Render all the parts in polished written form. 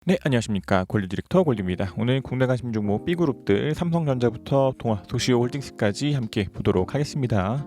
네, 안녕하십니까. 골드 디렉터 골드입니다. 오늘 국내 가심 종목 B그룹들 삼성전자부터 동아 도시오홀딩스까지 함께 보도록 하겠습니다.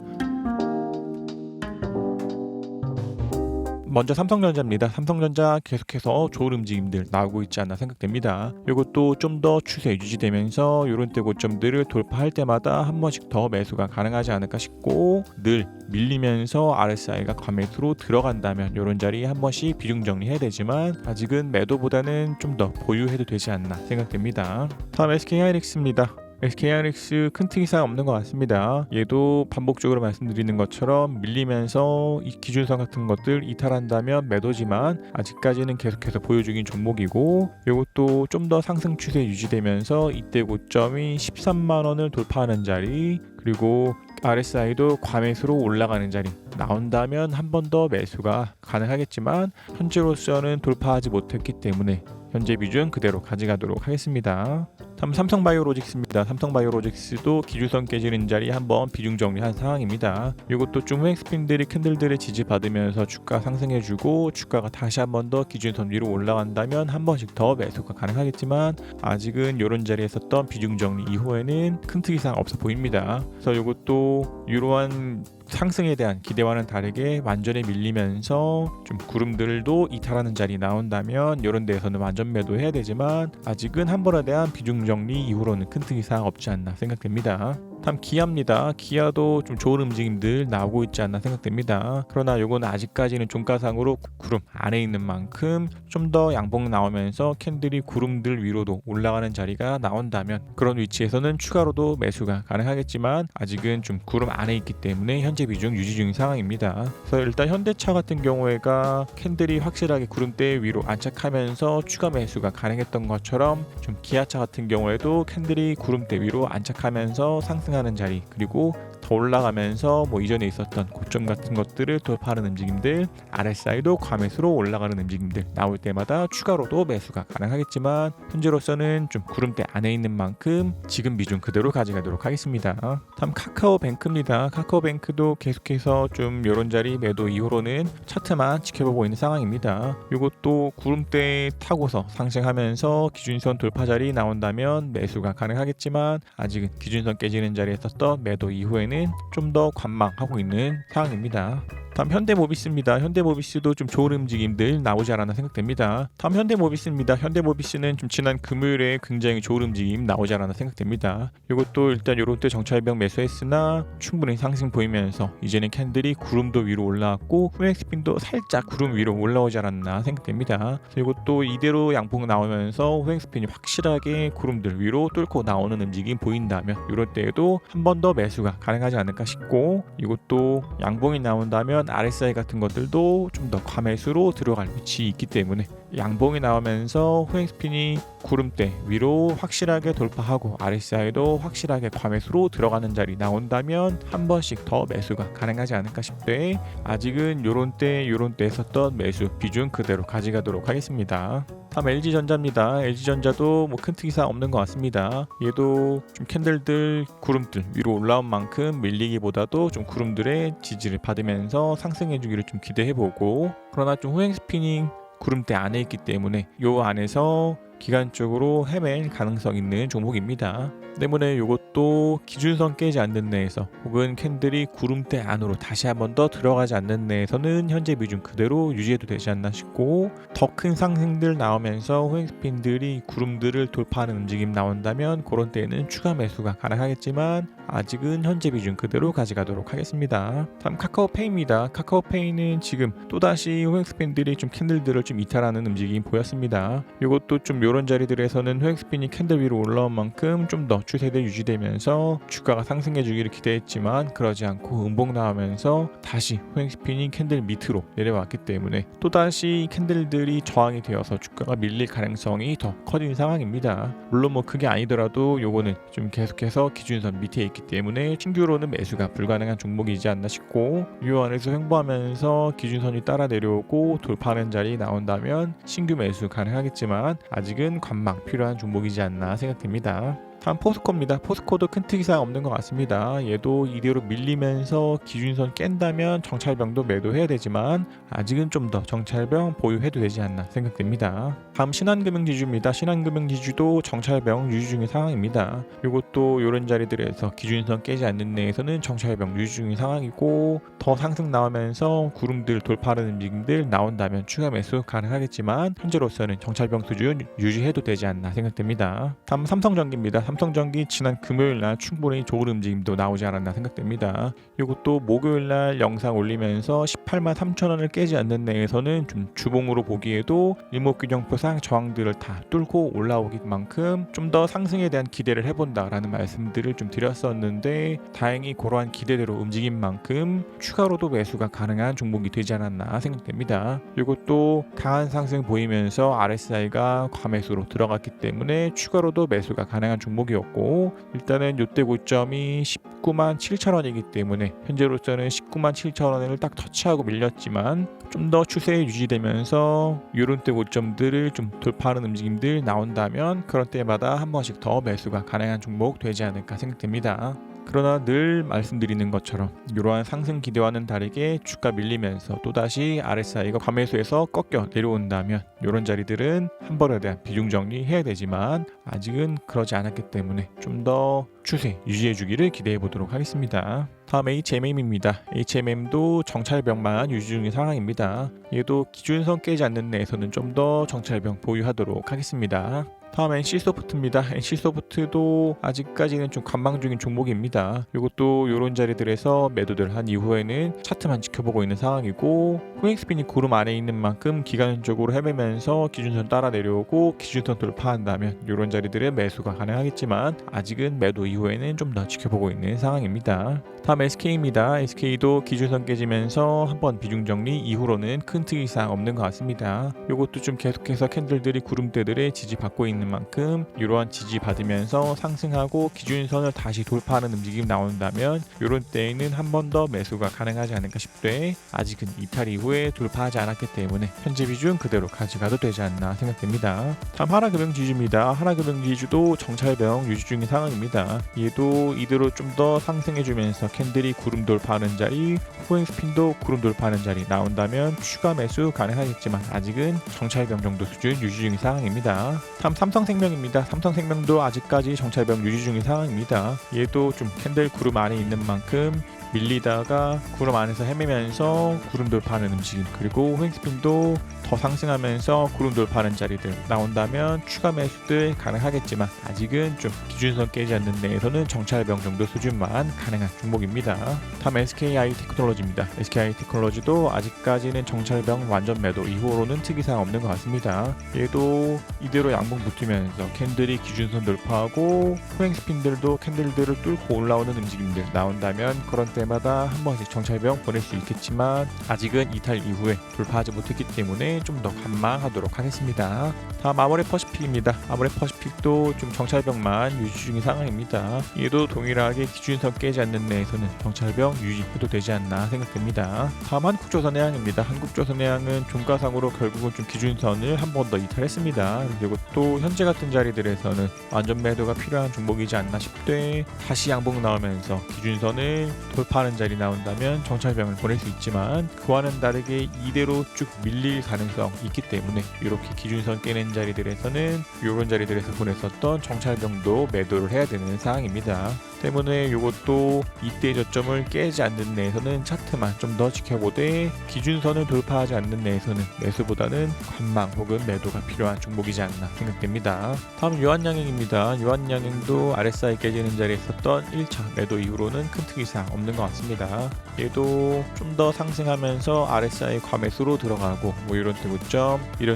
먼저 삼성전자입니다. 삼성전자 계속해서 좋은 움직임들 나오고 있지 않나 생각됩니다. 이것도 좀 더 추세 유지되면서 이런 때 고점들을 돌파할 때마다 한 번씩 더 매수가 가능하지 않을까 싶고, 늘 밀리면서 RSI가 과매수로 들어간다면 이런 자리 한 번씩 비중 정리해야 되지만 아직은 매도보다는 좀 더 보유해도 되지 않나 생각됩니다. 다음 SK하이닉스입니다. SK하이닉스 큰 특이사항 없는 것 같습니다. 얘도 반복적으로 말씀드리는 것처럼 밀리면서 이 기준선 같은 것들 이탈한다면 매도지만 아직까지는 계속해서 보유 중인 종목이고, 이것도 좀 더 상승 추세 유지되면서 이때 고점이 13만 원을 돌파하는 자리, 그리고 RSI도 과매수로 올라가는 자리 나온다면 한 번 더 매수가 가능하겠지만 현재로서는 돌파하지 못했기 때문에 현재 비중 그대로 가져가도록 하겠습니다. 다음 삼성바이오로직스입니다. 삼성바이오로직스도 기준선 깨지는 자리 한번 비중 정리한 상황입니다. 이것도 좀 후행 스핀들이 캔들들을 지지받으면서 주가 상승해주고, 주가가 다시 한 번 더 기준선 위로 올라간다면 한 번씩 더 매수가 가능하겠지만 아직은 이런 자리에 섰던 비중 정리 이후에는 큰 특이사항 없어 보입니다. 그래서 이것도 이러한 상승에 대한 기대와는 다르게 완전히 밀리면서 좀 구름들도 이탈하는 자리 나온다면 이런 데에서는 완전 매도해야 되지만 아직은 한 번에 대한 비중 정리 이후로는 큰 특이사항 없지 않나 생각됩니다. 다음 기아입니다. 기아도 좀 좋은 움직임들 나오고 있지 않나 생각됩니다. 그러나 요건 아직까지는 종가상으로 구름 안에 있는 만큼 좀 더 양봉 나오면서 캔들이 구름들 위로도 올라가는 자리가 나온다면 그런 위치에서는 추가로도 매수가 가능하겠지만 아직은 좀 구름 안에 있기 때문에 현재 비중 유지 중인 상황입니다. 그래서 일단 현대차 같은 경우에가 캔들이 확실하게 구름대 위로 안착하면서 추가 매수가 가능했던 것처럼 좀 기아차 같은 경우에도 캔들이 구름대 위로 안착하면서 상승하는 자리, 그리고 더 올라가면서 이전에 있었던 고점 같은 것들을 돌파하는 움직임들, RSI도 과매수로 올라가는 움직임들 나올 때마다 추가로도 매수가 가능하겠지만 현재로서는 좀 구름대 안에 있는 만큼 지금 비중 그대로 가져가도록 하겠습니다. 다음 카카오뱅크입니다. 카카오뱅크도 계속해서 좀 이런 자리 매도 이후로는 차트만 지켜보고 있는 상황입니다. 이것도 구름대 타고서 상승하면서 기준선 돌파 자리 나온다면 매수가 가능하겠지만 아직은 기준선 깨지는 자리에 섰던 매도 이후에는 좀 더 관망하고 있는 상황입니다. 다음 현대모비스입니다. 현대모비스도 좀 좋은 움직임들 나오지 않았나 생각됩니다. 다음 현대모비스입니다. 현대모비스는 좀 지난 금요일에 굉장히 좋은 움직임 나오지 않았나 생각됩니다. 이것도 일단 요런 때 정찰병 매수했으나 충분히 상승 보이면서 이제는 캔들이 구름도 위로 올라왔고 후행 스핀도 살짝 구름 위로 올라오지 않았나 생각됩니다. 이것도 이대로 양봉 나오면서 후행 스핀이 확실하게 구름들 위로 뚫고 나오는 움직임 보인다면 이럴 때에도 한 번 더 매수가 가능하지 않을까 싶고, 이것도 양봉이 나온다면 RSI 같은 것들도 좀 더 과매수로 들어갈 위치 있기 때문에 양봉이 나오면서 후행 스핀이 구름대 위로 확실하게 돌파하고 RSI도 확실하게 과매수로 들어가는 자리 나온다면 한 번씩 더 매수가 가능하지 않을까 싶되 아직은 요런 때 했었던 매수 비중 그대로 가져가도록 하겠습니다. 다음 LG전자입니다. LG전자도 큰 특이사항 없는 것 같습니다. 얘도 좀 캔들들 구름들 위로 올라온 만큼 밀리기보다도 좀 구름들의 지지를 받으면서 상승해주기를 좀 기대해보고, 그러나 좀 후행 스피닝 구름대 안에 있기 때문에 요 안에서 기간적으로 헤맬 가능성 있는 종목입니다. 때문에 이것도 기준선 깨지 않는 내에서 혹은 캔들이 구름대 안으로 다시 한 번 더 들어가지 않는 내에서는 현재 비중 그대로 유지해도 되지 않나 싶고, 더 큰 상승들 나오면서 후행 스핀들이 구름들을 돌파하는 움직임 나온다면 그런 때에는 추가 매수가 가능하겠지만 아직은 현재 비중 그대로 가져가도록 하겠습니다. 다음 카카오페이입니다. 카카오페이는 지금 또다시 후행 스핀들이 좀 캔들들을 좀 이탈하는 움직임 보였습니다. 이것도 좀 이런 자리들에서는 후행 스핀이 캔들 위로 올라온 만큼 좀 더 추세대 유지되면서 주가가 상승해 주기를 기대했지만 그러지 않고 음봉 나오면서 다시 후행 스핀이 캔들 밑으로 내려왔기 때문에 또다시 캔들들이 저항이 되어서 주가가 밀릴 가능성이 더 커진 상황입니다. 물론 그게 아니더라도 요거는 좀 계속해서 기준선 밑에 있기 때문에 신규로는 매수가 불가능한 종목이지 않나 싶고, 이 안에서 횡보하면서 기준선이 따라 내려오고 돌파하는 자리 나온다면 신규 매수 가능하겠지만 아직은 관망 필요한 종목이지 않나 생각됩니다. 다음 포스코입니다. 포스코도 큰 특이사항 없는 것 같습니다. 얘도 이대로 밀리면서 기준선 깬다면 정찰병도 매도해야 되지만 아직은 좀 더 정찰병 보유해도 되지 않나 생각됩니다. 다음 신한금융지주입니다. 신한금융지주도 정찰병 유지 중인 상황입니다. 이것도 이런 자리들에서 기준선 깨지 않는 내에서는 정찰병 유지 중인 상황이고, 더 상승 나오면서 구름들 돌파하는 움직임들 나온다면 추가 매수 가능하겠지만 현재로서는 정찰병 수준 유지해도 되지 않나 생각됩니다. 다음 삼성전기입니다. 삼성전기 지난 금요일날 충분히 좋은 움직임도 나오지 않았나 생각됩니다. 이것도 목요일날 영상 올리면서 18만 3천원을 깨지 않는 내에서는 좀 주봉으로 보기에도 일목균형표상 저항들을 다 뚫고 올라오기 만큼 좀 더 상승에 대한 기대를 해본다라는 말씀들을 좀 드렸었는데, 다행히 그러한 기대대로 움직인 만큼 추가로도 매수가 가능한 종목이 되지 않았나 생각됩니다. 이것도 강한 상승 보이면서 RSI가 과매수로 들어갔기 때문에 추가로도 매수가 가능한 종목이었고, 일단은 이때 고점이 19만 7천원이기 때문에 현재로서는 19만 7천원을 딱 터치하고 밀렸지만 좀 더 추세 유지되면서 이런 때 고점들을 좀 돌파하는 움직임들 나온다면 그런 때마다 한 번씩 더 매수가 가능한 종목 되지 않을까 생각됩니다. 그러나 늘 말씀드리는 것처럼 이러한 상승 기대와는 다르게 주가 밀리면서 또다시 RSI가 과매수에서 꺾여 내려온다면 이런 자리들은 한 번에 대한 비중 정리해야 되지만 아직은 그러지 않았기 때문에 좀 더 추세 유지해 주기를 기대해 보도록 하겠습니다. 다음 HMM입니다. HMM도 정찰병만 유지 중인 상황입니다. 얘도 기준선 깨지 않는 내에서는 좀 더 정찰병 보유하도록 하겠습니다. 다음 NC소프트입니다. NC소프트도 아직까지는 좀 관망 중인 종목입니다. 이것도 이런 자리들에서 매도들 한 이후에는 차트만 지켜보고 있는 상황이고, 코엑스핀이 구름 안에 있는 만큼 기간적으로 헤매면서 기준선 따라 내려오고 기준선 돌파한다면 이런 자리들의 매수가 가능하겠지만 아직은 매도 이후에는 좀 더 지켜보고 있는 상황입니다. 다음 SK입니다. SK도 기준선 깨지면서 한번 비중 정리 이후로는 큰 특이사항 없는 것 같습니다. 이것도 좀 계속해서 캔들들이 구름대들의 지지받고 있는 만큼 이러한 지지 받으면서 상승하고 기준선을 다시 돌파하는 움직임 나온다면 이런 때에는 한 번 더 매수가 가능하지 않을까 싶되, 아직은 이탈 이후에 돌파하지 않았기 때문에 현재 비중 그대로 가져가도 되지 않나 생각됩니다. 다음 하나금융지주입니다. 하나금융지주도 정찰병 유지 중인 상황입니다. 얘도 이대로 좀 더 상승해주면서 캔들이 구름 돌파하는 자리, 코엑스핀도 구름 돌파하는 자리 나온다면 추가 매수 가능하겠지만 아직은 정찰병 정도 수준 유지 중인 상황입니다. 다음 삼성생명입니다. 삼성생명도 아직까지 정찰병 유지 중인 상황입니다. 얘도 좀 캔들 구름 안에 있는 만큼 밀리다가 구름 안에서 헤매면서 구름 돌파하는 움직임, 그리고 코엑스핀도 더 상승하면서 구름 돌파하는 자리들 나온다면 추가 매수들 가능하겠지만 아직은 좀 기준선 깨지 않는 내에서는 정찰병 정도 수준만 가능한 종목입니다. 다음 SKI테크놀로지입니다. SKI테크놀로지도 아직까지는 정찰병 완전 매도 이후로는 특이사항 없는 것 같습니다. 얘도 이대로 양봉 붙으면서 캔들이 기준선 돌파하고 코엑스핀들도 캔들들을 뚫고 올라오는 움직임들 나온다면 그런 때마다 한 번씩 정찰병 보낼 수 있겠지만 아직은 이탈 이후에 돌파하지 못했기 때문에 좀 더 관망하도록 하겠습니다. 다음 아모레퍼시픽입니다. 아모레퍼시픽도 좀 정찰병만 유지 중인 상황입니다. 얘도 동일하게 기준선 깨지 않는 내에서는 정찰병 유지해도 되지 않나 생각됩니다. 다음 한국조선해양입니다. 한국조선해양은 종가상으로 결국은 좀 기준선을 한 번 더 이탈했습니다. 그리고 또 현재 같은 자리들에서는 완전 매도가 필요한 종목이지 않나 싶되, 다시 양봉 나오면서 기준선을 돌파하는 자리 나온다면 정찰병을 보낼 수 있지만 그와는 다르게 이대로 쭉 밀릴 가능성 있기 때문에 이렇게 기준선 깨는 자리들에서는 이런 자리들에서 보냈었던 정찰병도 매도를 해야 되는 상황입니다. 때문에 이것도 이때 저점을 깨지 않는 내에서는 차트만 좀 더 지켜보되 기준선을 돌파하지 않는 내에서는 매수보다는 관망 혹은 매도가 필요한 종목이지 않나 생각됩니다. 다음 유한양행입니다. 유한양행도 RSI 깨지는 자리에 있었던 1차 매도 이후로는 큰 특이사항 없는 것 같습니다. 얘도 좀 더 상승하면서 RSI 과매수로 들어가고 이런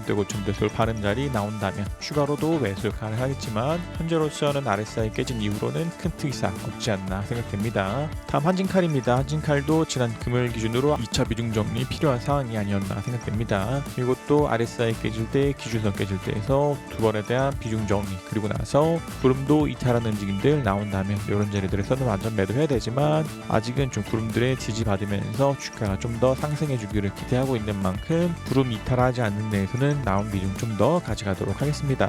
때 고점들 돌파하는 자리 나온다면 추가로도 매수 가능하겠지만 현재로서는 RSI 깨진 이후로는 큰 특이사항 없지 않나 생각됩니다. 다음 한진칼입니다. 한진칼도 지난 금요일 기준으로 2차 비중 정리 필요한 상황이 아니었나 생각됩니다. 이것도 RSI 깨질 때, 기준선 깨질 때에서 두 번에 대한 비중 정리, 그리고 나서 구름도 이탈하는 움직임들 나온다면 이런 자리들에서는 완전 매도해야 되지만 아직은 좀 구름들의 지지받으면서 주가가 좀 더 상승해주기를 기대하고 있는 만큼 구름 이탈하지 않는 데에서는 나온 비중 좀 더 가져가도록 하겠습니다.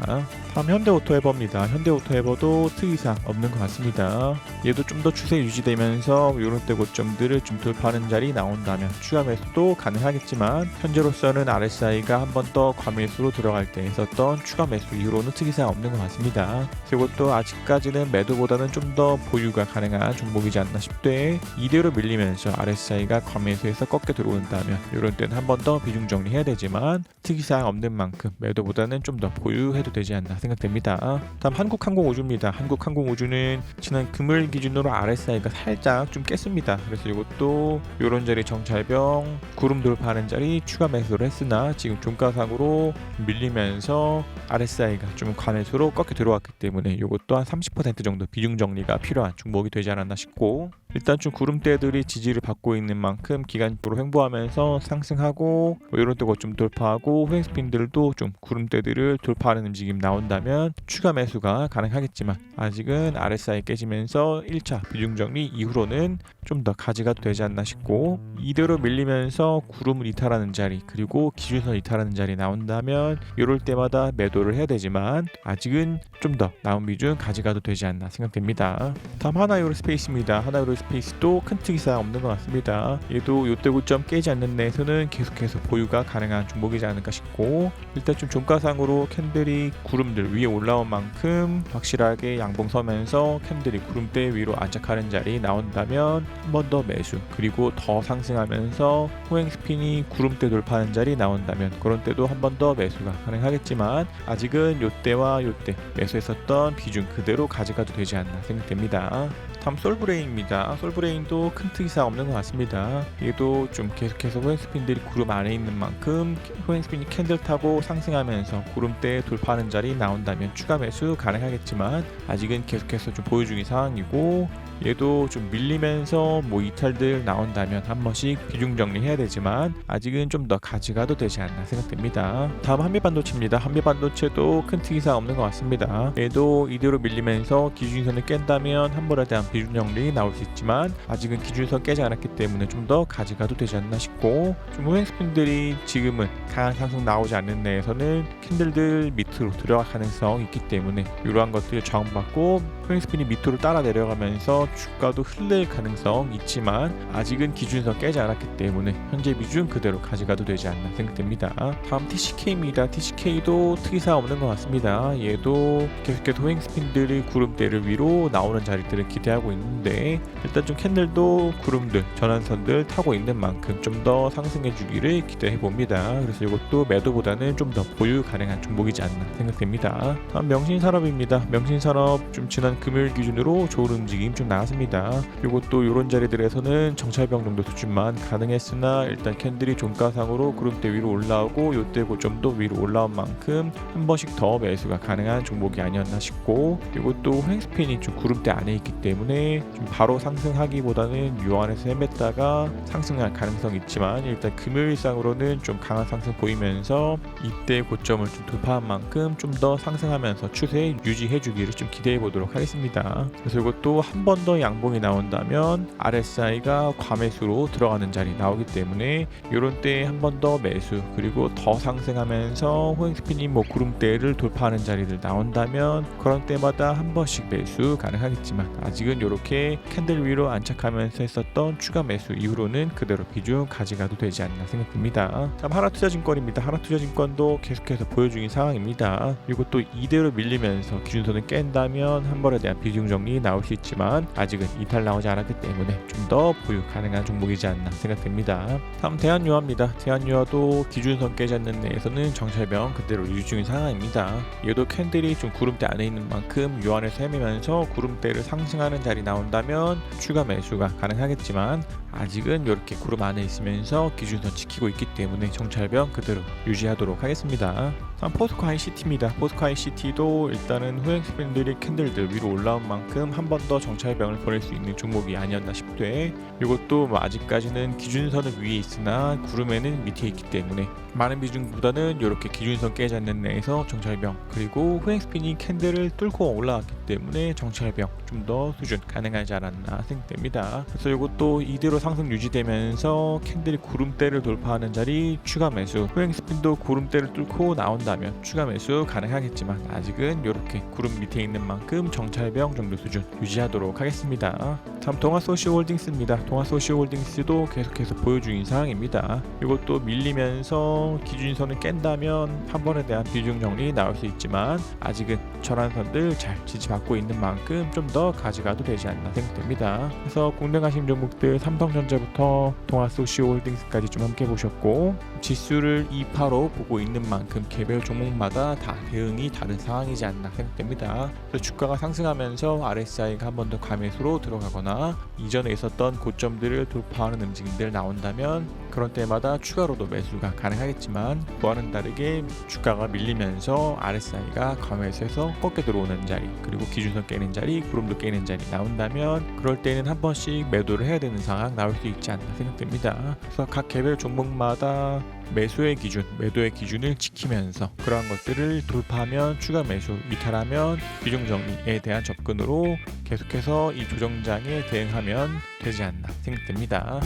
다음 현대오토에버입니다. 현대오토에버도 특이사항 없는 것 같습니다. 얘도 좀 더 추세 유지되면서 이런 때 고점들을 좀 돌파하는 자리 나온다면 추가 매수도 가능하겠지만 현재로서는 RSI가 한 번 더 과매수로 들어갈 때 했었던 추가 매수 이후로는 특이사항 없는 것 같습니다. 그리고 또 아직까지는 매도보다는 좀 더 보유가 가능한 종목이지 않나 싶되 이대로 밀리면서 RSI가 과매수에서 꺾여 들어온다면 이런 때는 한 번 더 비중 정리해야 되지만 특이사항 없는 만큼 매도보다는 좀 더 보유해도 되지 않나 생각됩니다. 다음 한국항공우주입니다. 한국항공우주는 지난 금요일 기준으로 RSI가 살짝 좀 깼습니다. 그래서 이것도 이런 자리 정찰병 구름 돌파하는 자리 추가 매수를 했으나 지금 종가상으로 밀리면서 RSI가 좀 과매수로 꺾여 들어왔기 때문에 이것도 한 30% 정도 비중 정리가 필요한 종목이 되지 않았나 싶고 일단 좀 구름대들이 지지를 받고 있는 만큼 기간적으로 횡보하면서 상승하고 이런 때 좀 돌파하고 후행스핀들도 좀 구름대들을 돌파하는 움직임 나온다면 추가 매수가 가능하겠지만 아직은 RSI 깨지면서 1차 비중 정리 이후로는 좀 더 가져가도 되지 않나 싶고 이대로 밀리면서 구름을 이탈하는 자리 그리고 기준선 이탈하는 자리 나온다면 이럴 때마다 매도를 해야 되지만 아직은 좀 더 나온 비중 가져가도 되지 않나 생각됩니다. 다음 하나유로스페이스입니다. 하나유로스페이스도 큰 특이사항 없는 것 같습니다. 얘도 이때 고점 깨지 않는 데에서는 계속해서 보유가 가능한 종목이지 않을까 싶고 일단 좀 종가상으로 캔들이 구름들 위에 올라온 만큼 확실하게 양봉 서면서 캔들이 구름대 위로 안착하는 자리 나온다면 한 번 더 매수 그리고 더 상승하면서 호행 스핀이 구름대 돌파하는 자리 나온다면 그런 때도 한 번 더 매수가 가능하겠지만 아직은 요때와 요때 매수했었던 비중 그대로 가져가도 되지 않나 생각됩니다. 다음 솔브레인입니다. 솔브레인도 큰 특이사항 없는 것 같습니다. 얘도 좀 계속해서 호행스핀들이 구름 안에 있는 만큼 호행스핀이 캔들 타고 상승하면서 구름대 돌파하는 자리 나온다면 추가 매수 가능하겠지만 아직은 계속해서 좀 보유 중인 상황이고 얘도 좀 밀리면서 뭐 이탈들 나온다면 한 번씩 비중 정리해야 되지만 아직은 좀 더 가져가도 되지 않나 생각됩니다. 다음 한미반도체입니다. 한미반도체도 큰 특이사항 없는 것 같습니다. 얘도 이대로 밀리면서 기준선을 깬다면 한 번에 대한 비중 정리 나올 수 있지만 아직은 기준선 깨지 않았기 때문에 좀 더 가져가도 되지 않나 싶고 좀 호행스핀들이 지금은 강한 상승 나오지 않는 데에서는 캔들들 밑으로 들어갈 가능성이 있기 때문에 이러한 것들 저항받고 호행스핀이 밑으로 따라 내려가면서 주가도 흘릴 가능성 있지만 아직은 기준선 깨지 않았기 때문에 현재 비중 그대로 가져가도 되지 않나 생각됩니다. 다음 TCK입니다. TCK도 특이사항 없는 것 같습니다. 얘도 계속해서 호행스핀들이 구름대를 위로 나오는 자리들을 기대하고 있는데 일단 좀 캔들도 구름들 전환선들 타고 있는 만큼 좀 더 상승해 주기를 기대해 봅니다. 그래서 이것도 매도보다는 좀 더 보유 가능한 종목이지 않나 생각됩니다. 다음 명신산업입니다. 명신산업 좀 지난 금요일 기준으로 좋은 움직임 좀 나왔습니다. 이것도 이런 자리들에서는 정찰병 정도 수준만 가능했으나 일단 캔들이 종가상으로 구름대 위로 올라오고 요때 고점도 위로 올라온 만큼 한 번씩 더 매수가 가능한 종목이 아니었나 싶고 이것도 호행스핀이 좀 구름대 안에 있기 때문에 좀 바로 상승하기보다는 요 안에서 헤맸다가 상승할 가능성이 있지만 일단 금요일상으로는 좀 강한 상승 보이면서 이때 고점을 좀 돌파한 만큼 좀 더 상승하면서 추세 유지해 주기를 좀 기대해 보도록 하겠습니다. 그래서 이것도 한 번 더 양봉이 나온다면 RSI가 과매수로 들어가는 자리 나오기 때문에 이런 때 한 번 더 매수 그리고 더 상승하면서 호행스핀이 뭐 구름대를 돌파하는 자리들 나온다면 그런 때마다 한 번씩 매수 가능하겠지만 아직은 이렇게 캔들 위로 안착하면서 했었던 추가 매수 이후로는 그대로 비중 가져가도 되지 않나 생각됩니다. 다음 하나투자증권입니다. 하나투자증권도 계속해서 보유 중인 상황입니다. 이것도 이대로 밀리면서 기준선을 깬다면 한 번에 대한 비중 정리 나올 수 있지만 아직은 이탈 나오지 않았기 때문에 좀 더 보유 가능한 종목이지 않나 생각됩니다. 다음 대한유화입니다. 대한유화도 기준선 깨지 않는 데에서는 정찰병 그대로 유지 중인 상황입니다. 얘도 캔들이 좀 구름대 안에 있는 만큼 요 안에서 헤매면서 구름대를 상승하는 자리 나온다면 추가 매수가 가능하겠지만 아직은 이렇게 구름 안에 있으면서 기준선 지키고 있기 때문에 정찰병 그대로 유지하도록 하겠습니다. 다음 포스코 ICT입니다. 포스코 ICT도 일단은 후행스팬들이 캔들들 위로 올라온 만큼 한 번 더 정찰병을 보낼 수 있는 종목이 아니었나 싶되, 이것도 뭐 아직까지는 기준선은 위에 있으나 구름에는 밑에 있기 때문에 많은 비중보다는 이렇게 기준선 깨지 않는 내에서 정찰병, 그리고 후행스핀이 캔들을 뚫고 올라왔기 때문에 정찰병 좀 더 수준 가능하지 않았나 생각됩니다. 그래서 이것도 이대로 상승 유지되면서 캔들이 구름대를 돌파하는 자리 추가 매수, 후행스핀도 구름대를 뚫고 나온다면 추가 매수 가능하겠지만 아직은 이렇게 구름 밑에 있는 만큼 정찰병 정도 수준 유지하도록 하겠습니다. 다음 동아소시홀딩스입니다. 동아소시홀딩스도 계속해서 보여주는 상황입니다. 이것도 밀리면서 기준선을 깬다면 한 번에 대한 비중 정리 나올 수 있지만 아직은 전환선들 잘 지지받고 있는 만큼 좀 더 가져가도 되지 않나 생각됩니다. 그래서 공략하신 종목들 삼성전자부터 동아소시홀딩스까지 좀 함께 보셨고, 지수를 2파로 보고 있는 만큼 개별 종목마다 다 대응이 다른 상황이지 않나 생각됩니다. 그래서 주가가 상승하면서 RSI가 한 번 더 과매수로 들어가거나 이전에 있었던 고점들을 돌파하는 움직임들 나온다면 그런 때마다 추가로도 매수가 가능하겠지만, 그와는 다르게 주가가 밀리면서 RSI가 과매수해서 꺾여 들어오는 자리, 그리고 기준선 깨는 자리, 구름도 깨는 자리 나온다면 그럴 때는 한 번씩 매도를 해야 되는 상황 나올 수 있지 않나 생각됩니다. 그래서 각 개별 종목마다 매수의 기준, 매도의 기준을 지키면서 그러한 것들을 돌파하면 추가 매수, 이탈하면 비중 정리에 대한 접근으로 계속해서 이 조정장에 대응하면 되지 않나 생각됩니다.